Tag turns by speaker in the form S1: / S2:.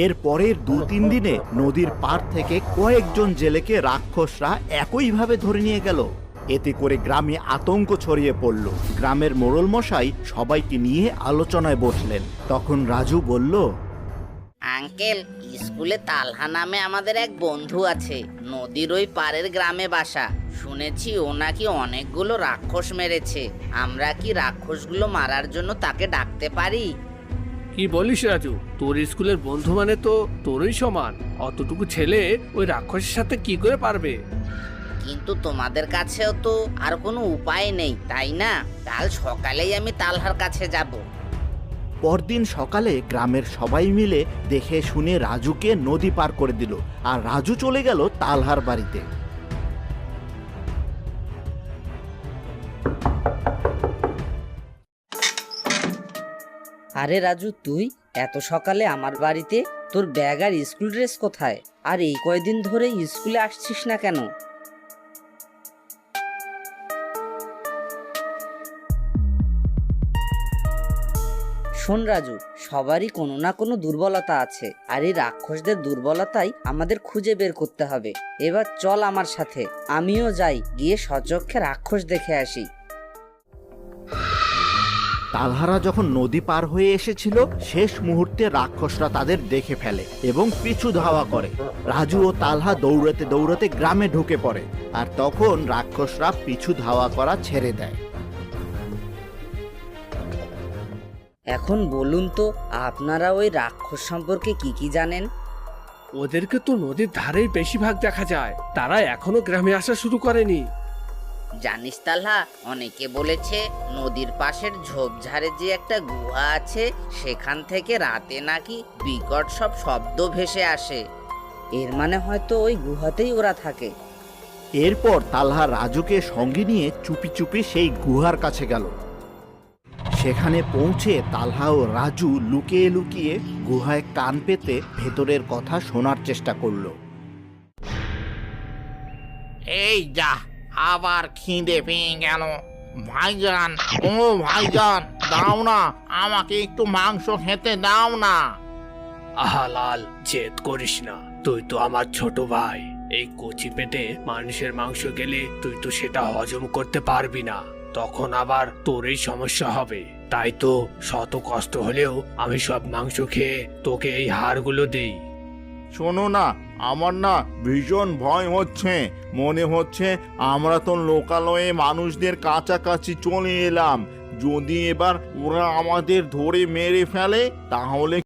S1: এর পরের 2-3 দিনে নদীর পার থেকে কয়েকজন জেলেকে রাক্ষসরা একইভাবে ধরে নিয়ে গেল। এতে করে গ্রামে আতঙ্ক ছড়িয়ে পড়ল। গ্রামের মোড়ল মশাই সবাইকে নিয়ে আলোচনায় বসলেন। তখন রাজু বলল,
S2: আঙ্কেল, স্কুলে তালহা নামে আমাদের এক বন্ধু আছে, নদীর ওই পারের গ্রামে বাসা। শুনেছি ও নাকি অনেকগুলো রাক্ষস মেরেছে। আমরা কি রাক্ষসগুলো মারার জন্য তাকে ডাকতে পারি?
S3: কি বলিস রাজু? তোর স্কুলের বন্ধু মানে তো তোরই সমান। অতটুকু ছেলে ওই রাক্ষসের সাথে কি করে পারবে?
S2: কিন্তু তোমাদের কাছেও তো আর কোনো উপায় নেই, তাই না? কাল সকালেই আমি তালহার কাছে যাব।
S1: পরদিন সকালে গ্রামের সবাই মিলে দেখে শুনে রাজুকে নদী পার করে দিল, আর রাজু চলে গেল তালহার বাড়িতে।
S2: আরে রাজু, তুই এত সকালে আমার বাড়িতে? তোর ব্যাগ আর স্কুল ড্রেস কোথায়? আর এই কয়দিন ধরে স্কুলে আসছিস না কেন? শোন রাজু, সবারই কোনো না কোনো দুর্বলতা আছে, আর এই রাক্ষসদের দুর্বলতাই আমাদের খুঁজে বের করতে হবে। এবার চল আমার সাথে, আমিও যাই, গিয়ে সচক্ষে রাক্ষস দেখে আসি।
S1: তালহারা যখন নদী পার হয়ে এসেছিল, শেষ মুহূর্তে রাক্ষসরা তাদের দেখে ফেলে এবং পিছু ধাওয়া করে। রাজু ও তালহা দৌড়াতে দৌড়াতে গ্রামে ঢুকে পড়ে, আর তখন রাক্ষসরা পিছু ধাওয়া করা ছেড়ে দেয়।
S2: এখন বলুন তো, আপনারা ওই রাক্ষস সম্পর্কে কি কি জানেন?
S3: ওদেরকে তো নদীর ধারেই বেশিরভাগ দেখা যায়। তারা এখনো গ্রামে আসা শুরু করেনি।
S2: জানিস তালহা, অনেকে বলেছে নদীর পাশের ঝোপঝাড়ে যে একটা গুহা আছে, সেখান থেকে রাতে নাকি বিকট সব শব্দ ভেসে আসে। এর মানে হয়তো ওই গুহাতেই ওরা থাকে।
S1: এরপর তালহা রাজুকে সঙ্গে নিয়ে চুপি চুপি সেই গুহার কাছে গেল। সেখানে পৌঁছে তালহা ও রাজু লুকিয়ে লুকিয়ে গুহায় কান পেতে ভেতরের কথা শোনার চেষ্টা করলো।
S4: এই যা, আবার খিদে পেয়ে গেল। ভাইজান, ও ভাইজান, দাও না, আমাকে একটু মাংস খেতে দাও না।
S3: আহা লাল, জেদ করিস না। তুই তো আমার ছোট ভাই। এই কচি পেটে মানুষের মাংস গেলে তুই তো সেটা হজম করতে পারবি না। তখন আবার তোরই সমস্যা হবে। তাই তো শত কষ্ট হলেও আমি সব মাংস খেয়ে তোকে এই হাড়গুলো দেই।
S4: শোনো না, আমার না ভীষণ ভয় হচ্ছে। মনে হচ্ছে আমরা তো লোকালয়ে মানুষদের কাছাকাছি চলে এলাম। যদি এবার ওরা আমাদের ধরে মেরে ফেলে, তাহলে